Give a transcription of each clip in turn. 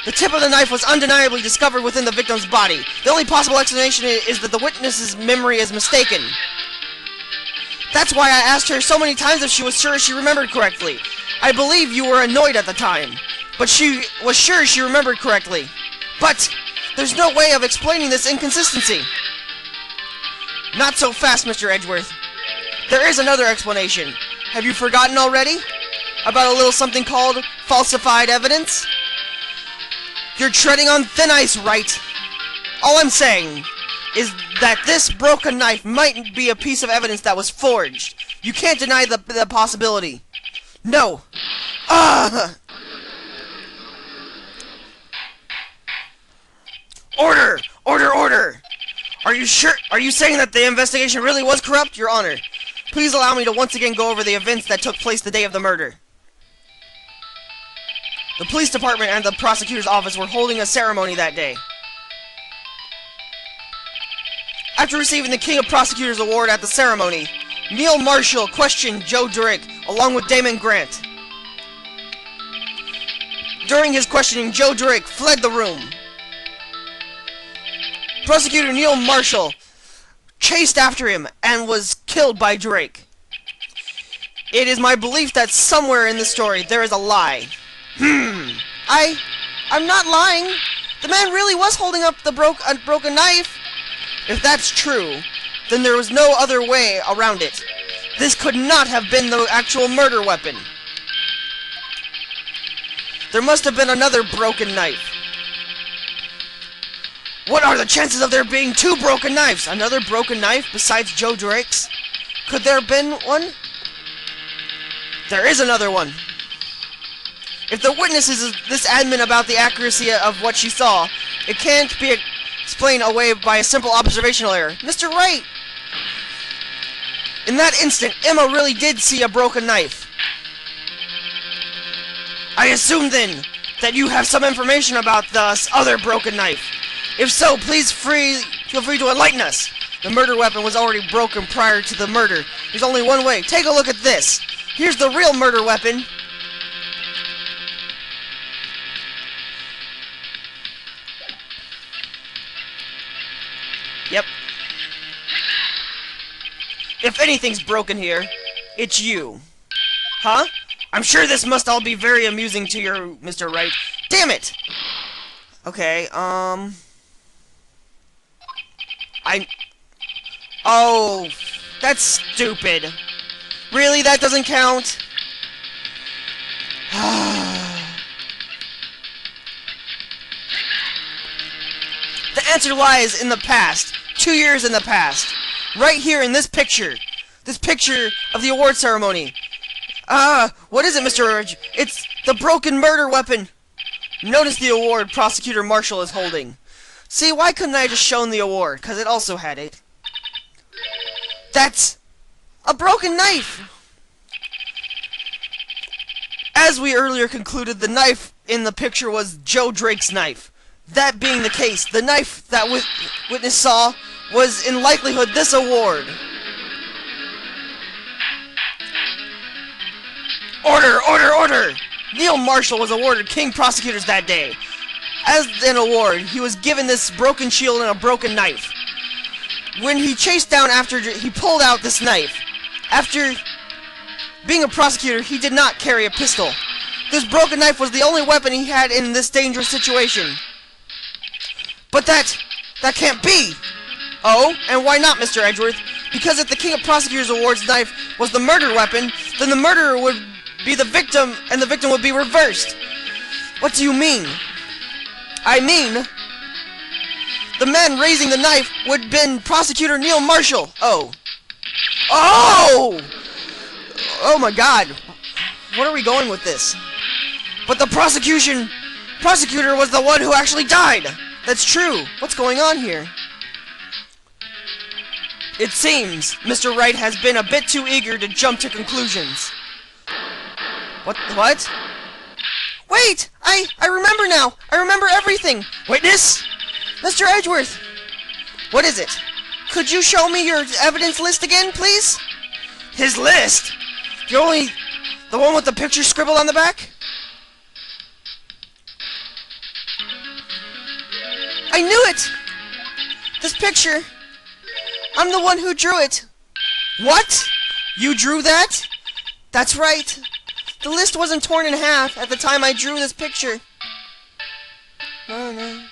The tip of the knife was undeniably discovered within the victim's body. The only possible explanation is that the witness's memory is mistaken. That's why I asked her so many times if she was sure she remembered correctly. I believe you were annoyed at the time, but she was sure she remembered correctly. But there's no way of explaining this inconsistency. Not so fast, Mr. Edgeworth. There is another explanation. Have you forgotten already? About a little something called falsified evidence? You're treading on thin ice, Wright. All I'm saying is that this broken knife might be a piece of evidence that was forged. You can't deny the possibility. No. Order! Order, order! Are you sure? Are you saying that the investigation really was corrupt, Your Honor? Please allow me to once again go over the events that took place the day of the murder. The police department and the prosecutor's office were holding a ceremony that day. After receiving the King of Prosecutors Award at the ceremony, Neil Marshall questioned Joe Drake along with Damon Grant. During his questioning, Joe Drake fled the room. Prosecutor Neil Marshall chased after him and was killed by Drake. It is my belief that somewhere in the story there is a lie. I'm not lying. The man really was holding up the broken knife. If that's true, then there was no other way around it. This could not have been the actual murder weapon. There must have been another broken knife. What are the chances of there being two broken knives? Another broken knife besides Joe Drake's? Could there have been one? There is another one. If the witness is this adamant about the accuracy of what she saw, it can't be explained away by a simple observational error. Mr. Wright! In that instant, Emma really did see a broken knife. I assume then that you have some information about this other broken knife. If so, please feel free to enlighten us. The murder weapon was already broken prior to the murder. There's only one way. Take a look at this. Here's the real murder weapon. Yep. If anything's broken here, it's you. Huh? I'm sure this must all be very amusing to you, Mr. Wright. Damn it! Okay, Oh, that's stupid. Really? That doesn't count? The answer lies in the past. 2 years in the past. Right here in this picture. This picture of the award ceremony. What is it, Mr. Urge? It's the broken murder weapon. Notice the award Prosecutor Marshall is holding. See, why couldn't I just shown the award? Because it also had it. That's a broken knife. As we earlier concluded, the knife in the picture was Joe Drake's knife. That being the case, the knife that witness saw was in likelihood this award. Order! Order! Order! Neil Marshall was awarded King Prosecutors that day. As an award, he was given this broken shield and a broken knife. When he chased down after, he pulled out this knife. After being a prosecutor, he did not carry a pistol. This broken knife was the only weapon he had in this dangerous situation. But that can't be! Oh, and why not, Mr. Edgeworth? Because if the King of Prosecutors Award's knife was the murder weapon, then the murderer would be the victim, and the victim would be reversed. What do you mean? I mean, the man raising the knife would have been Prosecutor Neil Marshall. Oh. Oh! Oh my god. What are we going with this? But the prosecutor was the one who actually died. That's true. What's going on here? It seems Mr. Wright has been a bit too eager to jump to conclusions. What? Wait! I remember now! I remember everything! Witness? Mr. Edgeworth! What is it? Could you show me your evidence list again, please? His list? The one with the picture scribbled on the back? I knew it! This picture, I'm the one who drew it. What? You drew that? That's right. The list wasn't torn in half at the time I drew this picture. No.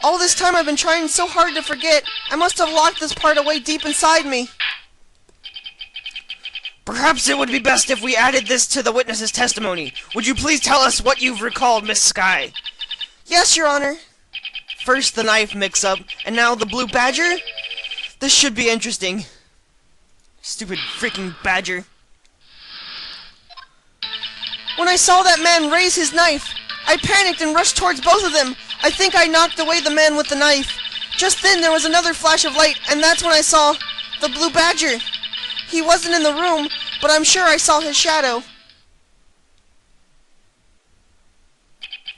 All this time I've been trying so hard to forget. I must have locked this part away deep inside me. Perhaps it would be best if we added this to the witness's testimony. Would you please tell us what you've recalled, Miss Sky? Yes, Your Honor. First the knife mix-up, and now the blue badger? This should be interesting. Stupid freaking badger. When I saw that man raise his knife, I panicked and rushed towards both of them. I think I knocked away the man with the knife. Just then there was another flash of light, and that's when I saw the blue badger. He wasn't in the room, but I'm sure I saw his shadow.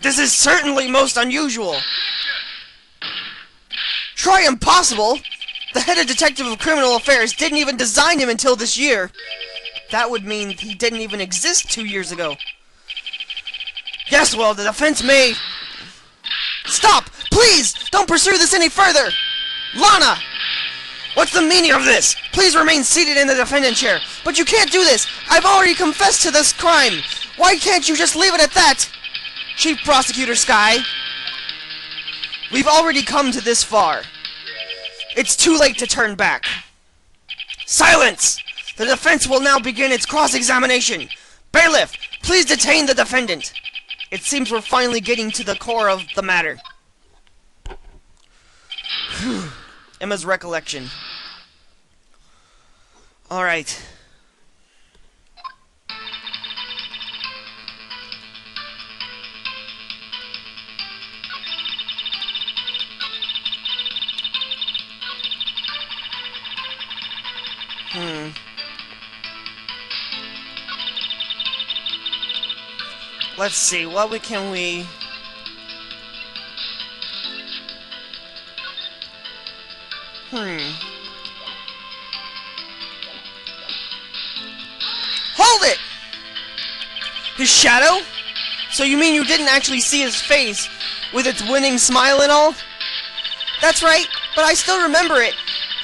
This is certainly most unusual. Try impossible! The head of Detective of Criminal Affairs didn't even design him until this year. That would mean he didn't even exist 2 years ago. Yes, well, the defense may... Stop! Please! Don't pursue this any further! Lana! What's the meaning of this? Please remain seated in the defendant chair. But you can't do this! I've already confessed to this crime! Why can't you just leave it at that? Chief Prosecutor Sky, we've already come to this far. It's too late to turn back. Silence! The defense will now begin its cross-examination. Bailiff, please detain the defendant. It seems we're finally getting to the core of the matter. Emma's recollection. Alright. Let's see, what can we... Hold it! His shadow? So you mean you didn't actually see his face with its winning smile and all? That's right, but I still remember it.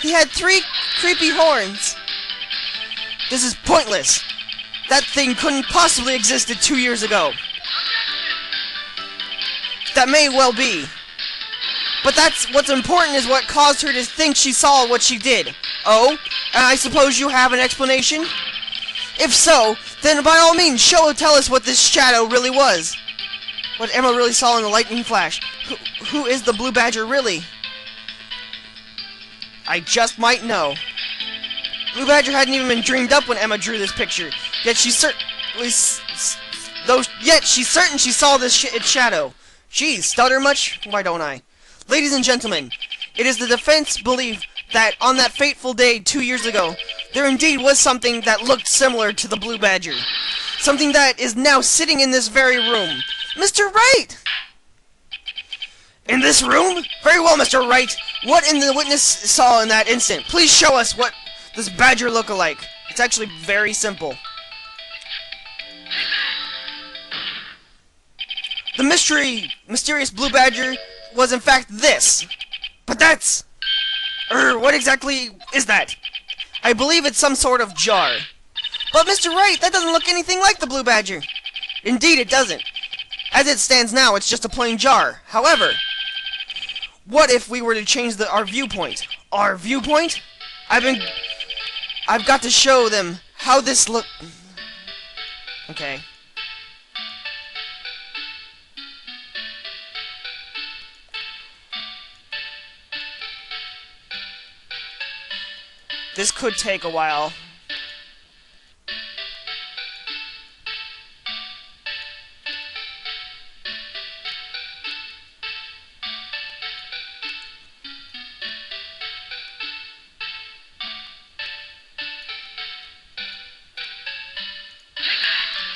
He had 3 creepy horns. This is pointless. That thing couldn't possibly existed 2 years ago. That may well be. But that's what's important is what caused her to think she saw what she did. Oh? And I suppose you have an explanation? If so, then by all means tell us what this shadow really was. What Emma really saw in the lightning flash. Who is the blue badger really? I just might know. Blue badger hadn't even been dreamed up when Emma drew this picture. Yet she certainly she saw this its shadow. Geez, stutter much? Why don't I? Ladies and gentlemen, it is the defense belief that on that fateful day 2 years ago, there indeed was something that looked similar to the blue badger. Something that is now sitting in this very room. Mr. Wright! In this room? Very well, Mr. Wright. What in the witness saw in that instant? Please show us what this badger look alike. It's actually very simple. The mysterious blue badger was in fact this. But that's... what exactly is that? I believe it's some sort of jar. But Mr. Wright, that doesn't look anything like the blue badger. Indeed it doesn't. As it stands now, it's just a plain jar. However, what if we were to change our viewpoint? Our viewpoint? I've got to show them how this look... Okay. This could take a while.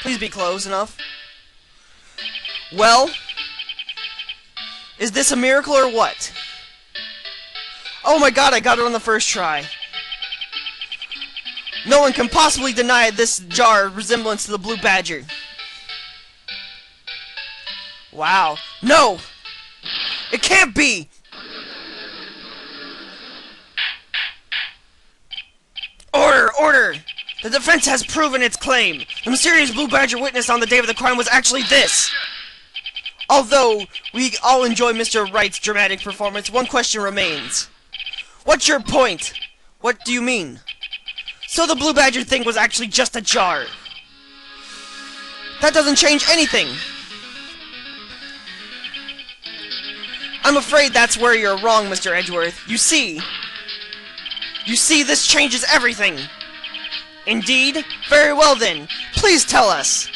Please be close enough. Well, is this a miracle or what? Oh my god, I got it on the first try. No one can possibly deny this jar resemblance to the blue badger. Wow. No! It can't be! Order! Order! The defense has proven its claim. The mysterious Blue Badger witnessed on the day of the crime was actually this. Although we all enjoy Mr. Wright's dramatic performance, one question remains. What's your point? What do you mean? So the Blue Badger thing was actually just a jar. That doesn't change anything. I'm afraid that's where you're wrong, Mr. Edgeworth. You see, this changes everything. Indeed? Very well then. Please tell us.